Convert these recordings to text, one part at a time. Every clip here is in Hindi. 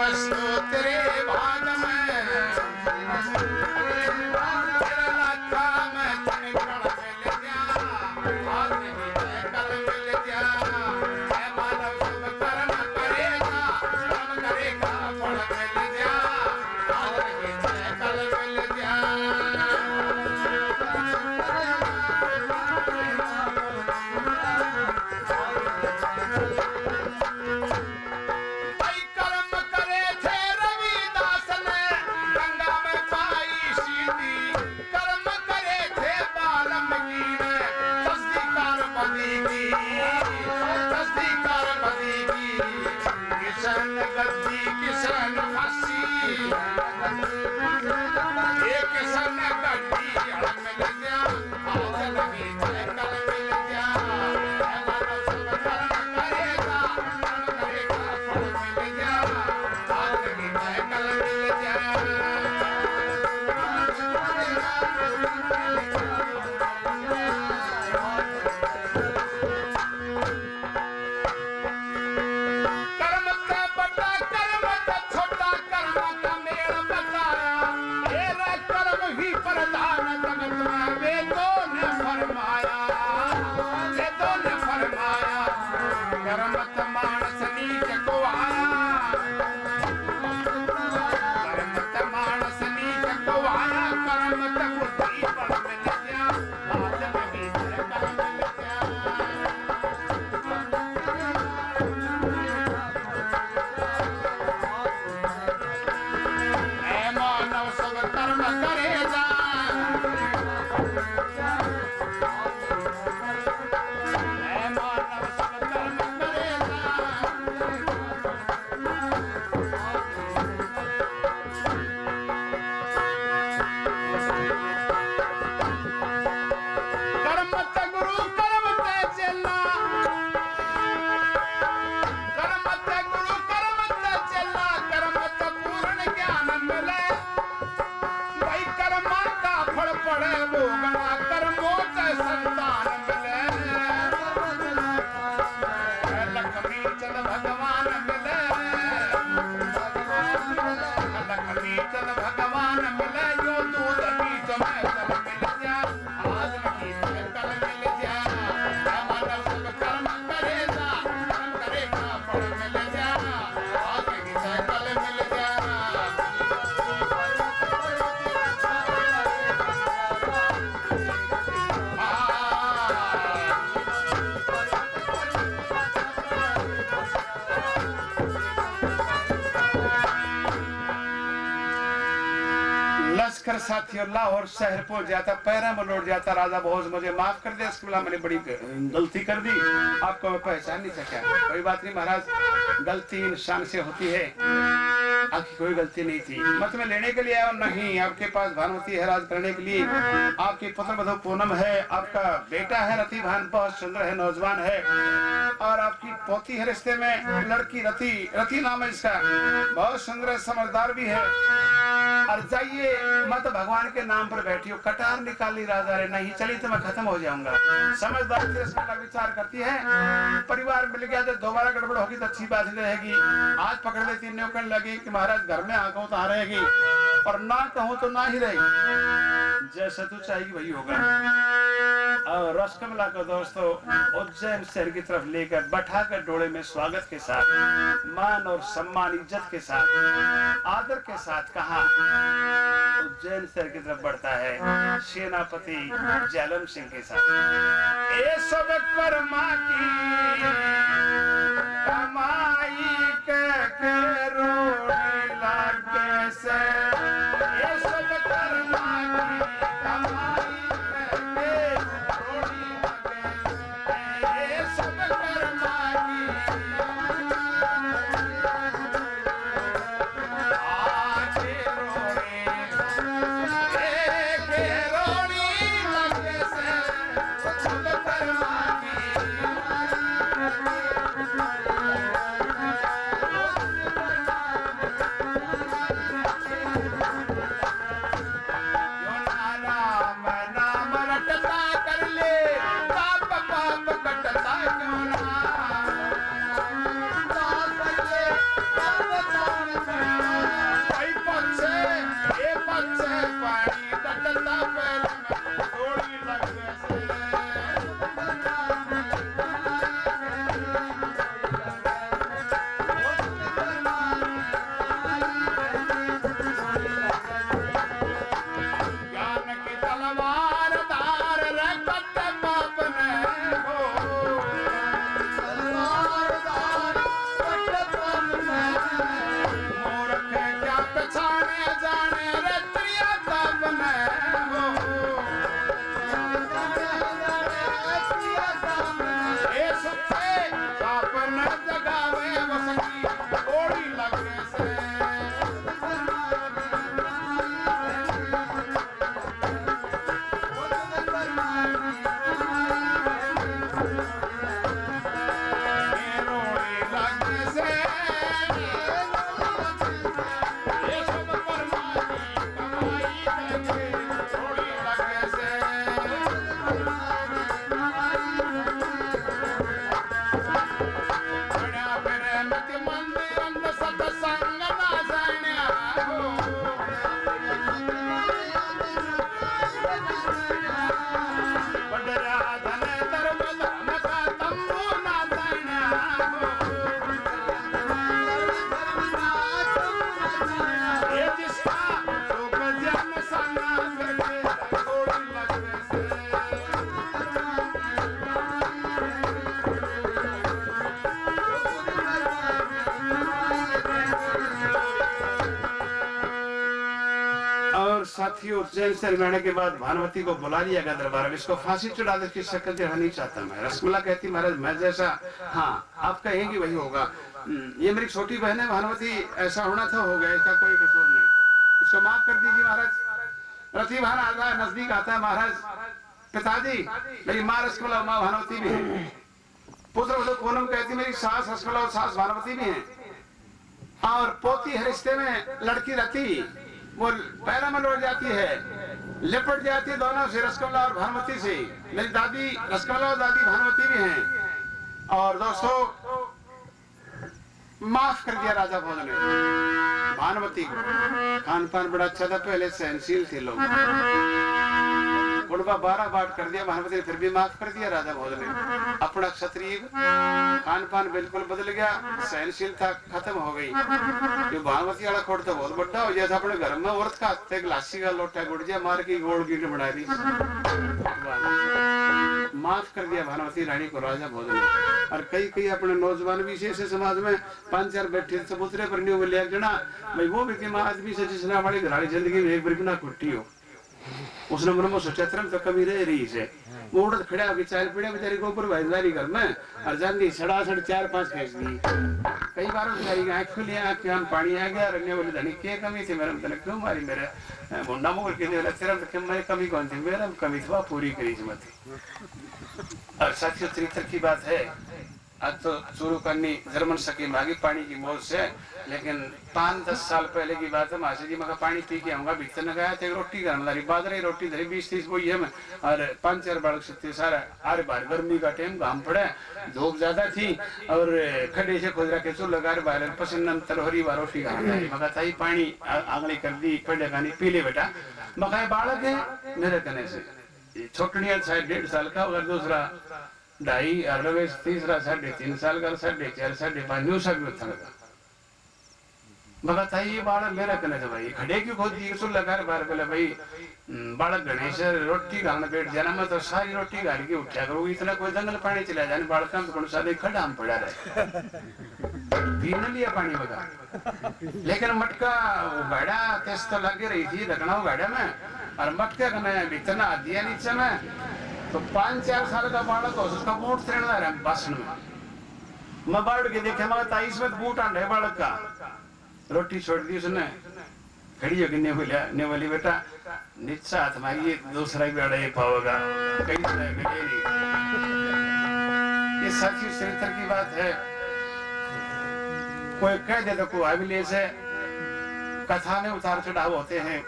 वस्तु तेरे भाग में तेरा लाखा में तने कण मिल जा आज नहीं है कल मिल जा है मानव सब कर्म करेगा फल मिल जा आज नहीं है कल मिल जा किसान फांसी एक किसान गड्डी मिल गया आज नहीं है कल मिल गया मानव सब कर्म करेगा फल मिल गया आज नहीं है कल मिल गया करमत मानस नीच को आया करमत मानस नीच को आया करमत बुद्धि बड़ मिल गया आज नहीं है कल मिल गया ऐ मानव सब कर्म करेगा भगवान मिले यो दूध बीच में सब मिल जा आज नहीं है कल मिल जा मानव सब कर्म करेगा फल मिल जा आज नहीं है कल मिल जा लश्कर साथियों लाहौर शहर पहुंच जाता, पैरा में लौट जाता। राजा भोज मुझे माफ कर दे, इसके बोला मैंने बड़ी गलती कर दी, आपको मैं पहचान नहीं सका। कोई बात नहीं महाराज, गलती इंसान से होती है, आपकी कोई गलती नहीं थी। मत में लेने के लिए आया नहीं, आपके पास भानुमती है राज करने के लिए। आपकी पुत्र वधू पूनम है, आपका बेटा है रति भान, बहुत सुंदर है, नौजवान है, और आपकी पोती है रिश्ते में, लड़की रति, रति नाम है इसका, बहुत सुंदर समझदार भी है। और जाइए मत भगवान के नाम पर बैठी हो, कटार निकाली राजा रे, नहीं चली तो मैं खत्म हो जाऊंगा। समझदार विचार करती है, परिवार मिल गया तो दोबारा गड़बड़ होगी तो अच्छी बात नहीं रहेगी। आज पकड़ लेती, न्योकन लगी कि महाराज घर में आ कहूँ तो आ रहेगी, और ना कहूँ तो ना ही रहेगी, जैसा तू चाहेगी वही होगा। और रसकमला को दोस्तों उज्जैन शहर की तरफ लेकर बैठा कर डोले में स्वागत के साथ, मान और सम्मान इज्जत के साथ, आदर के साथ कहा उज्जैन शहर की तरफ बढ़ता है सेनापति जालम सिंह के साथ। ए सब कर्मा की कमाई के रोटी लागे से, ए सब कर्मा की कमाई के रोटी लागे से, ए सब कर्मा की साथियों उज्जैन से रहने के बाद भानुमति को बुला लिया गया दरबार में। इसको फांसी चढ़ा दे की शक्ल चढ़ा नहीं चाहता मैं। रसगुल्ला कहती महाराज मैं जैसा हाँ आप कहेंगे वही होगा। ये मेरी छोटी बहन है भानुमति, ऐसा होना था हो गया, इसका कोई कसूर नहीं, इसको माफ कर दीजिए महाराज। रथी भान आता है नजदीक आता है महाराज, पिताजी मेरी माँ रसगुल्ला माँ भानुमति भी है। पुत्र पूनम कहती मेरी सास रसगुल्ला और सास भानुमति भी है। और पोती है रिश्ते में लड़की रति वो पैरा में लौट जाती है, लिपट जाती है दोनों से, रसगुल्ला और भानुमति से। मेरी दादी रसगुल्ला और दादी भानुमति भी हैं। और दोस्तों माफ कर दिया राजा भोज ने भानुमति को। खान पान बड़ा अच्छा था, पहले सहनशील थे लोग। कुड़बा 12 बाट कर दिया भानुमति ने, फिर भी माफ कर दिया राजा भोज ने। अपना क्षत्रिय खान पान बिल्कुल बदल गया, सहनशीलता खत्म हो गई। ये भानुमति वाला खोट तो बहुत बड़ा हो गया था। अपने घर में औरत का हाथ एक लाशी का लोटा गुड़जिया मार के गोल गिर बना दी। माफ कर दिया भानुमति रानी को राजा भोज ने। और कई अपने नौजवान भी ऐसे समाज में 5-4 बैठे चबूतरे पर नहीं बोले एक जना भाई वो भी आदमी से जिसने हमारी घरानी जिंदगी में एक बिना कुट्टी हो, उसने मन में सोचा तरम तो कमी रह रही है। वो उड़द खड़ा होकर चार पीड़े बेचारी गोबर भाईदारी घर में और जानी सड़ासड़ 4-5 फेंक दी। कई बार बेचारी आँख खुली, आँख में पानी आ गया। रंगे बोले धनी क्या कमी थी मेरे में, क्यों मारी मेरे मुंडा मुगर के तेरा मैं कमी कौन थी, मेरा कमी थी पूरी करी थी। और साथियों चरित्र की बात है, आज तो शुरू करनी जर्मन सकी मांगी पानी की मौज से, लेकिन 5-10 साल पहले की बात है। मासी जी मैं पानी पी के आऊंगा, भीतर न गया थे रोटी करना बादरी रोटी धरी 20-30 बोई है मैं। और 5-4 बालक सकते सारा आरे बार गर्मी का टाइम घाम पड़े, धूप ज्यादा थी और खड़े से खुद रखे चूल्हा लगा बाहर पसंद तरहरी बार रोटी खाना है। मगा ताई पानी आंगली कर दी, खड़े खानी पी ले बेटा। मगा बालक है मेरे कहने से छोटनिया शायद 1.5 साल का, अगर दूसरा 2.5 और तीसरा 3.5 साल का, 4.5 5.5 न्यू सा भी होता था। मगर ये बालक मेरा कहने से भाई खड़े क्यों खोद दी चूल्हा लगा बाहर बोले भाई बालक गणेश रोटी खाने बैठ जाना, मैं तो सारी रोटी गाड़ी की उठा करूँ, इतना कोई जंगल पानी चला जाने बालक तो कौन सा खड़ा हम पड़ा रहे पी न लिया पानी बगा। लेकिन मटका गाड़ा तेज तो लगे रही थी रखना गाड़ा में, और मटका का भीतर ना दिया नीचे में। तो 5-4 साल का बालक हो उसका बूट तैरना रहा भाषण में। मैं बाढ़ के देखे मगर 23 में बूट आंड है बालक का। रोटी छोड़ दी उसने, खड़ी होगी ने बोली बेटा निच्छा तुम्हारी दूसरा भी अड़ा पाओगा कहीं ये साथी चरित्र की बात है। कोई कह दे तो कोई अभिलेष है, कथा में उतार चढ़ाव होते हैं।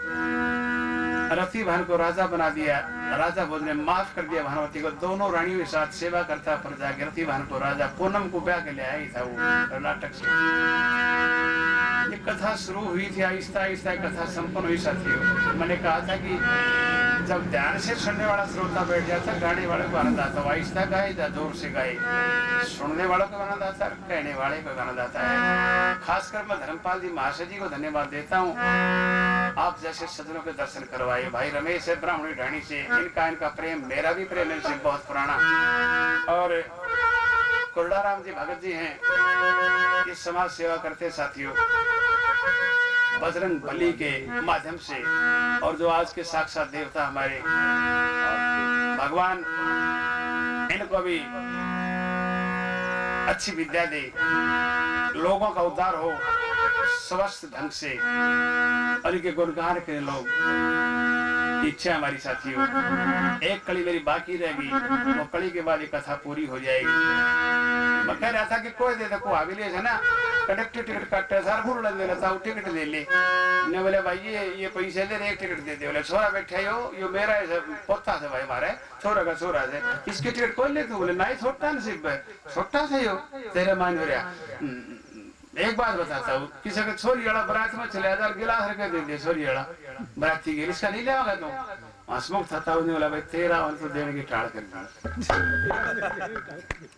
रथी भान को राजा बना दिया, राजा भोज ने माफ कर दिया भानुमति को। दोनों रानियों के साथ सेवा करता प्रजा के रथी भान को राजा पूनम को ब्याह के ले आई था वो कर्नाटक से। ये कथा शुरू हुई थी, आहिस्ता आहिस्ता कथा संपन्न हुई। साथियों मैंने कहा था कि जब ध्यान से सुनने वाला श्रोता बैठ जाता गाने वाले को आनंद आता, आहिस्ता गाए या जोर से गाए, सुनने वालों को आनंद आता है, कहने वाले को आनंद आता है। खासकर मैं धर्मपाल जी महाशय जी को धन्यवाद देता हूँ, आप जैसे सज्जनों के दर्शन करवाए। भाई रमेश है ब्राह्मणी ढाणी से, इनका प्रेम मेरा भी प्रेम इनसे बहुत पुराना। और कुरडाराम जी भगत जी हैं, ये समाज सेवा करते साथियों बजरंग बली के माध्यम से। और जो आज के साक्षात देवता हमारे भगवान, इनको भी अच्छी विद्या दे, लोगों का उद्धार हो स्वस्थ ढंग से, और इनके गुणगान के लोग इच्छा हमारी साथियों। एक कड़ी मेरी बाकी रहेगी, वो कड़ी के बाद ये कथा पूरी हो जाएगी। मैं कह रहा था कि कोई दे देखो अभिलेष है ना, कंडक्टर टिकट काटते सर भूल लेता हूँ, टिकट दे ले। ने बोले भाई ये पैसे दे, एक टिकट दे दे। बोले छोरा बैठा यो मेरा पोता था भाई हमारे छोरा का छोरा है, इसकी टिकट कौन ले तू? बोले नहीं छोटा नसीब है, छोटा था यो तेरे मान हो रहा। एक बात बताता हूँ, किसी का छोरी वाला बारात में चले जाता गिलास रखे दे दे, छोरी वाला बाराती के इसका नहीं लेगा तुम हसमुख था बोला भाई तेरा और तो देने की टाड़ कर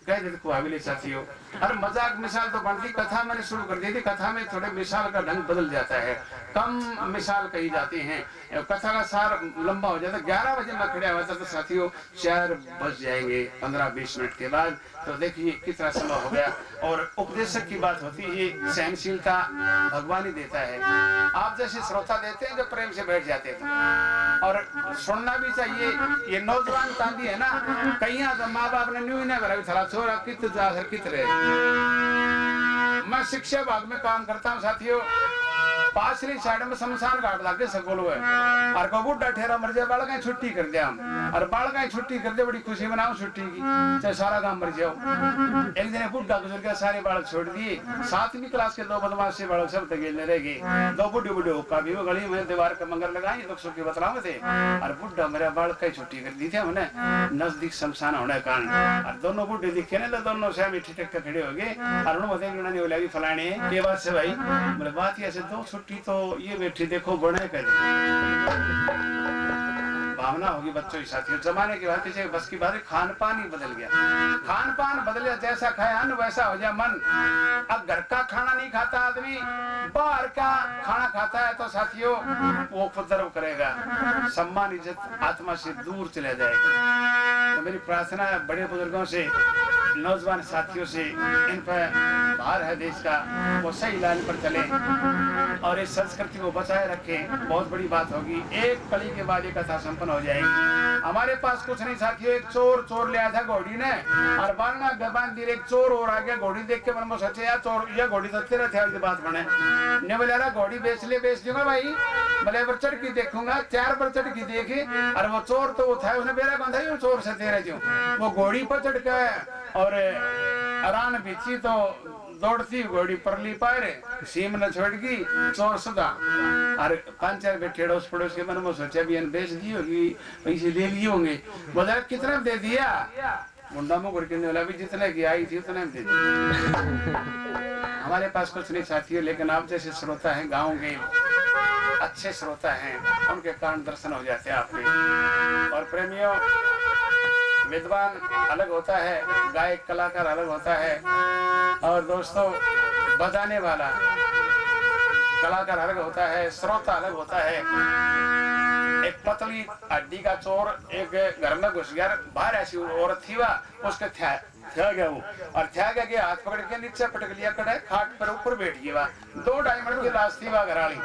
कह देते को आगे साथियों। अरे मजाक मिसाल तो बनती, कथा मैंने शुरू कर दी थी। कथा में थोड़े मिसाल का ढंग बदल जाता है, कम मिसाल कही जाती है, कथा का सार लंबा हो जाता है। 11 बजे मैं खड़ा हुआ था तो साथियों 4 बज जाएंगे 15-20 मिनट के बाद, तो देखिए कितना समय हो गया। और उपदेशक की बात होती है, सहनशीलता भगवान ही देता है। आप जैसे श्रोता देते हैं जो प्रेम से बैठ जाते थे, और सुनना भी चाहिए। ये नौजवान तांदी है ना, कहीं तो माँ बाप ने न्यू नहीं भरा थला छोरा कित रहे। मैं शिक्षा विभाग में काम करता हूँ साथियों। पासरी साइड में शमशान घाट लागे सकूल है, और को बुढ़ा ठेरा मर जाए बालक छुट्टी कर दिया हम, और बालक छुट्टी कर दे बड़ी खुशी मनाओ छुट्टी की, चाहे सारा काम मर जाओ। एक दिन बुढ़ा गुजर गया, सारे बालक छोड़ दिए। 7वीं क्लास के 2 बदमाश बालक सब तगेलने रह गए। 2 बुढ़े बुढ़े हुक्का भी गली में दीवार का मंगर लगाई, दुख सुख की बतलावे थे। और बुढ़ा मेरा बालक की छुट्टी कर दी थी हमने, नजदीक शमशान होने के कारण। और दोनों बुढ़े दिखे ना तो दोनों से हम ठिठक के खड़े हो गए, और उन्होंने बताया बोला फलाने के बात से भाई बोले बात ऐसे 2 छुट्टी तो ये बैठी देखो बने कर भावना होगी बच्चों की साथियों। जमाने की बात है, बस की बात है, खान पान ही बदल गया। खान पान बदल गया, जैसा खाए अन्न वैसा हो जाए मन। अब घर का खाना नहीं खाता आदमी, बाहर का खाना खाता है तो साथियों वो उपद्रव करेगा, सम्मान इज्जत आत्मा से दूर चले जाएगा। तो मेरी प्रार्थना है बड़े बुजुर्गों से, नौजवान साथियों से, इन पर भार है देश का, वो सही लाइन पर चले और इस संस्कृति को बचाए रखें। बहुत बड़ी बात होगी, एक कली के बाद एक कथा संपन्न हो जाएगी। हमारे पास कुछ नहीं साथियों, एक चोर ले आया था घोड़ी ने, और बालना गबान दी, एक चोर और आ गया। घोड़ी देख के मन में सोचे यार चोर या घोड़ी तो तेरा थे बात बने ने बोले यार घोड़ी बेच दूंगा भाई, बोले पर चढ़ की देखूंगा। 4 पर चढ़ की देखी, और वो चोर तो वो था, उसने बेरा बंधा ही चोर से तेरा जो वो घोड़ी पर चढ़ के और आरान बीची तो दौड़ती घोड़ी परली पाए सीम न छोड़ की चोर सदा। और 5-4 बैठे अड़ोस पड़ोस के मन में सोचा भी बेच दी होगी, पैसे ले लिए होंगे। बोला कितना दे दिया, मुंडा मुंह करके बोला भी जितने की आई थी उतने दे दिया। हमारे पास कुछ नहीं साथियों, लेकिन आप जैसे श्रोता हैं, गाँव के अच्छे श्रोता हैं, उनके कारण दर्शन हो जाते हैं आपके। और प्रेमियों, विद्वान अलग होता है, गायक कलाकार अलग होता है, और दोस्तों बजाने वाला कलाकार अलग होता है, श्रोता अलग होता है। एक पतली हड्डी का चोर एक घर में घुस गया, बाहर ऐसी औरत थी वह, उसके थ्या गया वो, और थ्या गया हाथ पकड़ के नीचे पटक लिया, कड़े खाट पर ऊपर बैठ गया। 2-2.5 मिनट की लाश थी वह घराली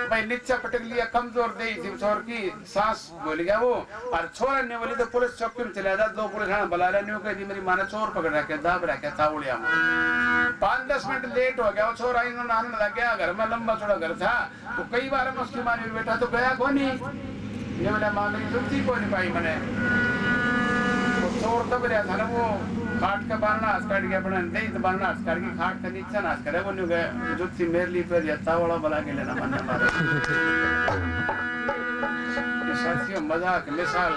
भाई, नीचे पटक लिया, कमजोर दे थी चोर की, सांस बोल गया वो। और छोरा ने बोली तो पुलिस चौकी में चला जा, 2 पुलिस बुला रहे कह दी मेरी माँ ने चोर पकड़ रखे, दाब रखे था उड़िया में। 5-10 मिनट लेट हो गया, वो छोरा इन्होंने आने लग गया। घर में लंबा चौड़ा घर था, तो कई बार मैं उसकी माँ ने बेटा तो गया कौन नहीं, ये बोला माँ मेरी जुत्ती को नहीं पाई मैंने। चोर तब रहा था ना, वो खाट का बारना हाथ काट गया, अपने नहीं तो बारना हाथ काट के खाट का नीचे ना हाथ करे, वो नहीं गया जुत्ती मेरे लिए पर जत्ता वाला बना के लेना मन मारे। साथियों मजाक मिसाल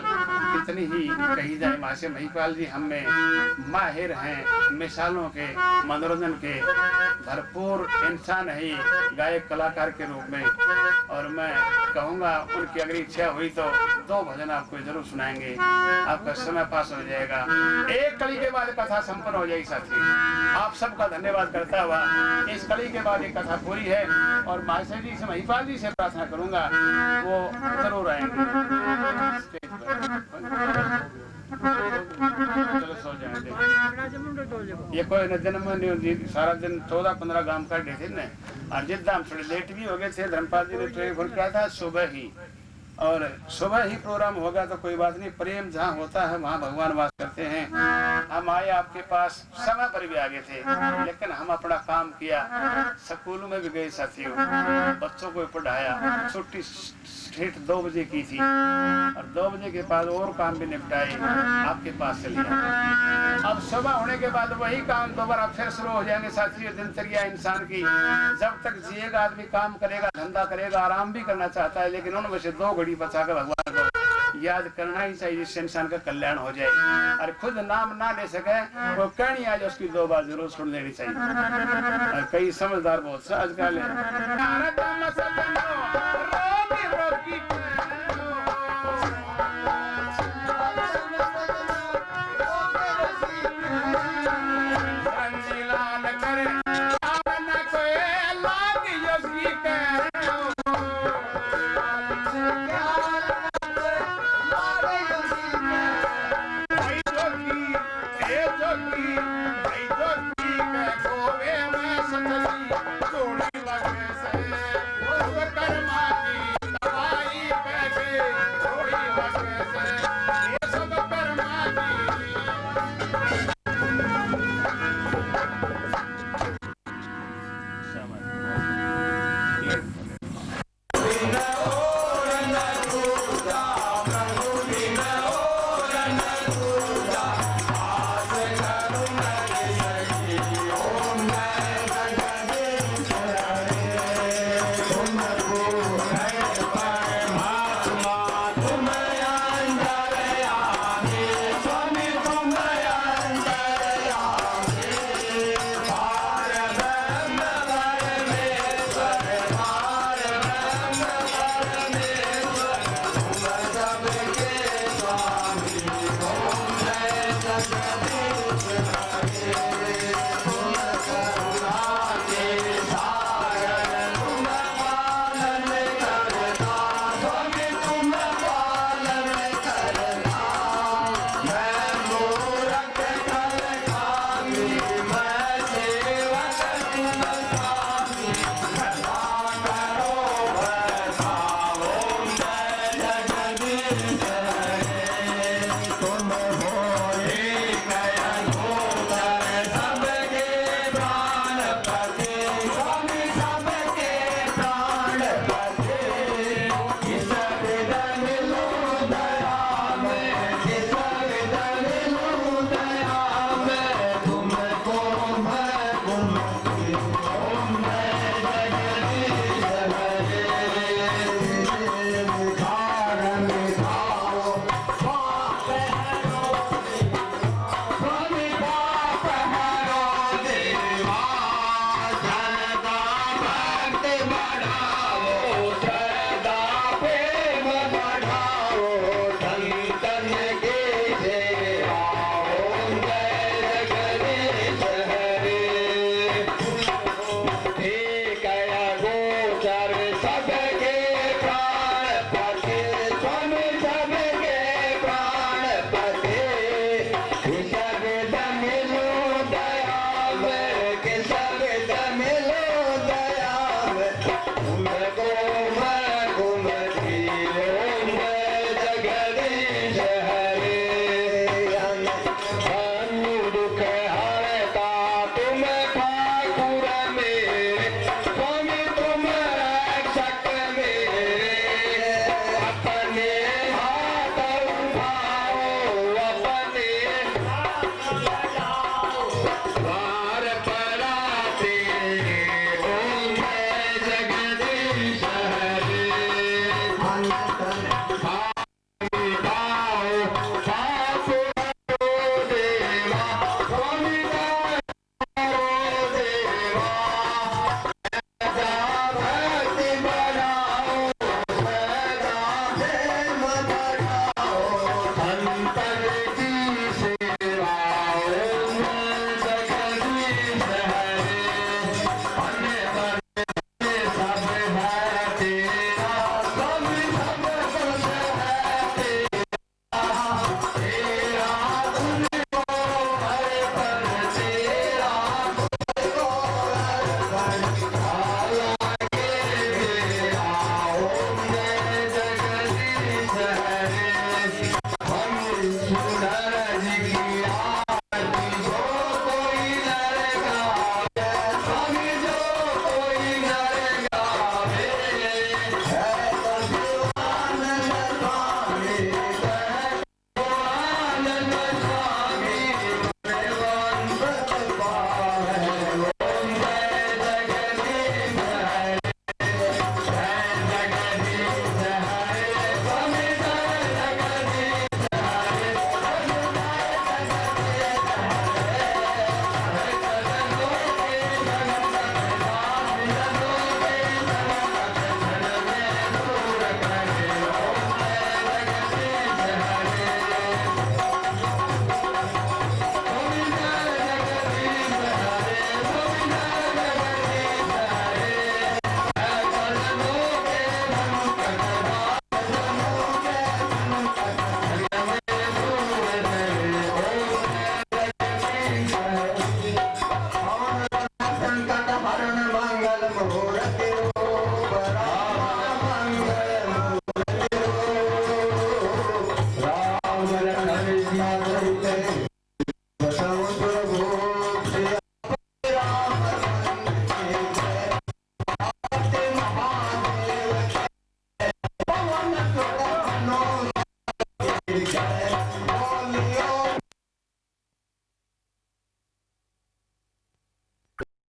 कितनी ही कही जाए, मासे महिपाल जी हमें माहिर हैं मिसालों के, मनोरंजन के भरपूर इंसान है गायक कलाकार के रूप में। और मैं कहूँगा उनकी अगर इच्छा हुई तो 2 भजन आपको जरूर सुनाएंगे, आपका समय पास हो जाएगा। एक कली के बाद कथा संपन्न हो जाएगी साथी। आप सबका धन्यवाद करता हुआ इस कली के बाद एक कथा पूरी है, और मास्टर जी से महिपाल जी से प्रार्थना करूंगा वो जरूर आएंगे स्टेज पर। चलो सो जाए, ये कोई न दिन में सारा दिन 14-15 गांव का थे न, और जिद्दा हम थोड़े लेट भी हो गए थे। धर्मपाल जी ने टेलीफोन किया था सुबह ही, और सुबह ही प्रोग्राम होगा तो कोई बात नहीं, प्रेम जहाँ होता है वहाँ भगवान वास करते हैं। हम आए आपके पास समय पर भी आ गए थे, लेकिन हम अपना काम किया, स्कूल में भी गए साथियों, बच्चों को पढ़ाया, छुट्टी ठीक 2 बजे की थी, और 2 बजे के बाद और काम भी निपटाए, आपके पास चले आए। अब सुबह होने के बाद वही काम दोबारा फिर शुरू हो जाएंगे साथियों। दिनचर्या इंसान की, जब तक जिएगा आदमी काम करेगा, धंधा करेगा, आराम भी करना चाहता है, लेकिन उनमें से 2 घड़ी बचा कर भगवान को याद करना ही चाहिए, जिससे इंसान का कल्याण हो जाए। और खुद नाम ना ले सके वो कहनी आज उसकी 2 बार जरूर सुन लेनी चाहिए। और कई समझदार बहुत से आजकल है ये सब परमात्मा तुम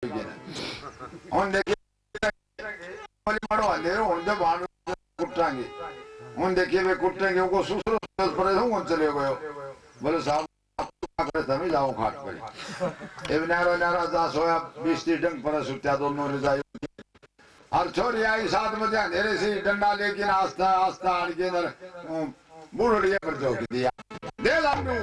हुन देखिए मारो अंधेरो हुन जब बाण कुटांगे हुन देखिए वे कुटेंगे उनको सुसरो पर हुन चले गयो बोले साहब करे तभी जाओ खाट पर ए नारा नारा जा सोया 20 डंग पर सुत्या दोनों ने जायो और छोरी आई 7 बजे अंधेरे से डंडा लेके आस्ता आस्ता आन के अंदर बुढ़ड़िया पर जो दिया दे लड्डू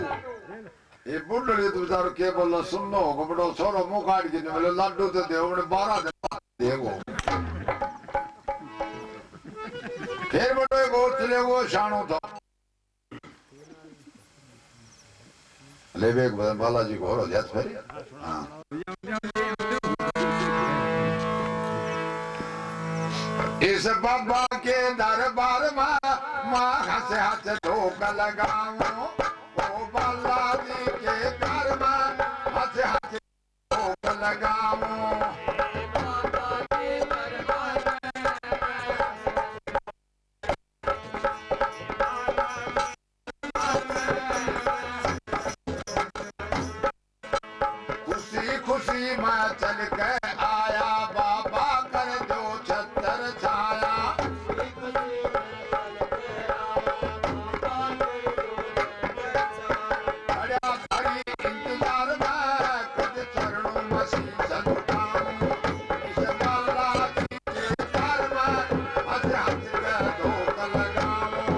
ये बुढ़ड़ी तो बेचारो के बोलो सुनो को बड़ो छोरो मुंह काट के बोले लड्डू तो दे उन्हें 12 दिन देगो फिर बड़ो को चले वो शानो था ले बेग बालाजी को हो जात फिर हां इस बाबा के दरबार में मां हंस हंस धोक लगाऊं ओ बालाजी के घर में हंस हंस धोक लगाऊं खुशी खुशी मैं चल के आया बाबा कर जो छतर छाया खड़ा खड़ी इंतजार में खुद चरणों में शीश झुकाऊं इस बालाजी के घर में हंस हंस के धोख लगाऊं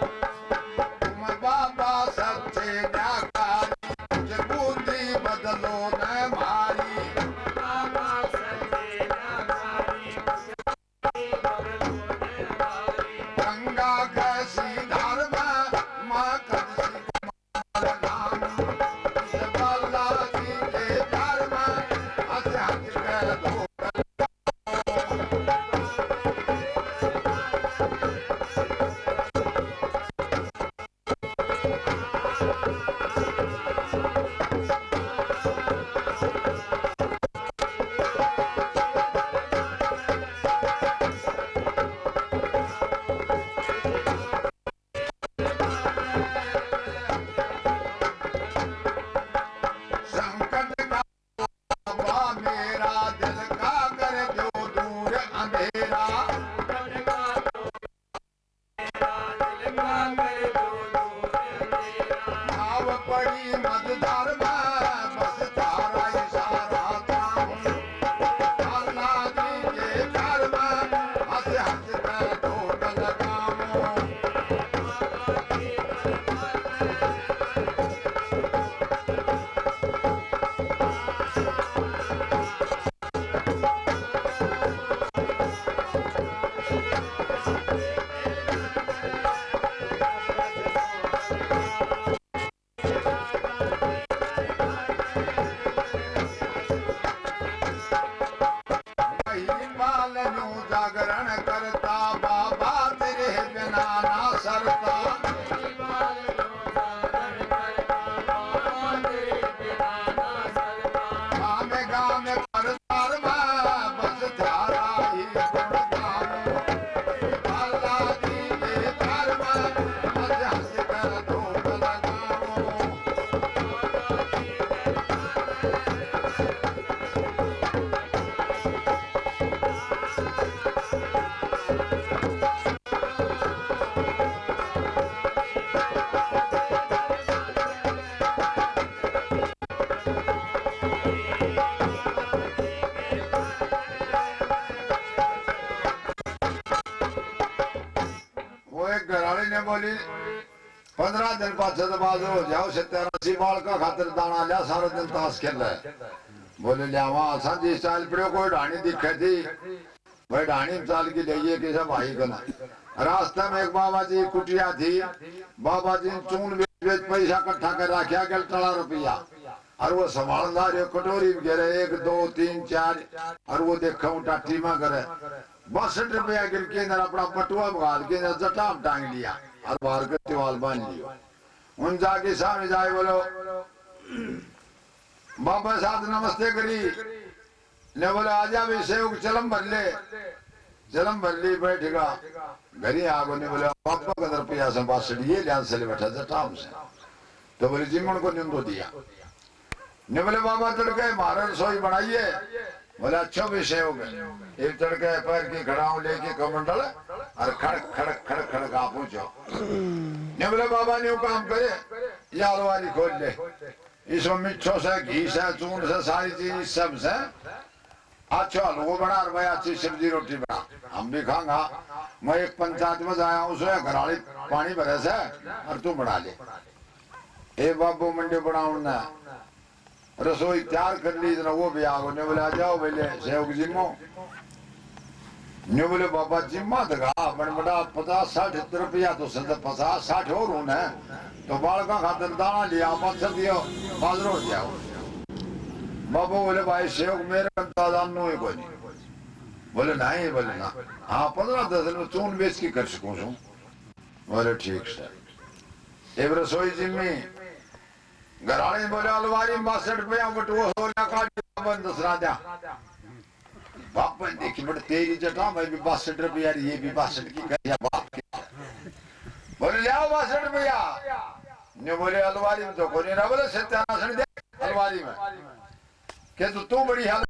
तुम बाबा सच्चे न्याकारी मुझे बुद्धि बदलो न मारी गंगा कैसी धार में माँ कदसी कमाल नाम इस बालाजी के घर में हंस हंस के धोख संकट का बाबा मेरा दिल का कर जो दूर अंधेरा भाव पड़ी मझधार में बस तारा इशारा था बालाजी के घर में हंस हंस कर धोख लगाऊं महिमाल यूं जागरण करता बाबा तेरे बिना ना सरता गामे गामे परसार में बस थारा ही गुण गाऊं बालाजी के घर में हंस हंस कर धोख लगाऊं वो एक घराड़ी ने बोली 15 दिन पाछे तो बाजू हो जाओ 70-80 बाल का खातिर दाना लिया सारा दिन ताश खेल रहा है बोले लियावा असा जी स्टाइल पड़ो कोई ढाणी दिखे थी भाई ढाणी चाल की लिए किसा भाई कना रास्ते में एक बाबा जी कुटिया थी बाबा जी ने चून बेच पैसा इकट्ठा कर रखा गल टला रुपया और वो संभालदार कटोरी में गिरे 1 2 3 4 और वो देखा टाटी में करे 62 रुपया गिर के अंदर अपना पटुआ बगाल के अंदर जटाम टांग लिया और बाहर के तिवाल बांध लिया उन जाके सामने जाए बोलो बाबा साहब नमस्ते करी ने बोले आजा भी सेव चलम भर ली बैठेगा घरी आगो ने बोले पापा का रुपया से बासड़ी ये लिया से बैठा जटाम से तो बोले जिमन को निंदो दिया। ने बोले बाबा तड़के मारे रसोई बनाइए। बोले अच्छा विषय हो गए। एक तड़के पैर की खड़ाऊ लेके कमंडल और खड़क खड़क खड़क खड़क आप पूछो। ने बोले बाबा ने काम करे या अलमारी खोल ले, इसमें मिठो से घी से चून से सारी चीज सब से अच्छा हलवो बना और मैं अच्छी सब्जी रोटी बना, हम भी खाऊंगा। मैं एक पंचायत में जाया हूँ, उसमें घराली पानी भरे से और तू बना ले। ए बाबू मंडी बनाऊ ने रसोई तैयार कर ली, वो भी आ गए। बोले आ जाओ बोले सेवक जिम्मो। ने बोले बाबा जिम्मा दगा बन बड़ा 50-60 रुपया तो 50-60 और हूं ने तो बाल का खातर दाना लिया मच्छर दियो बाजरो जाओ। बाबू बोले भाई सेवक मेरे दादा नो ही कोई नहीं। बोले नहीं, बोले ना हाँ 15-10 में चून बेच की कर सकूं। बोले ठीक सर। एक रसोई जिम्मी घराने बोले अलमारी में 62 रुपया बटुआ सोना काट बंद दूसरा जा। बाप ने देखी बड़े तेरी जटा मैं भी 62 रुपया, ये भी 62 की करिया बाप के। बोले ले आओ 62 रुपया। ने बोले अलमारी में तो कोई ना। बोले सत्यानाश दे अलमारी में के तू बड़ी हाल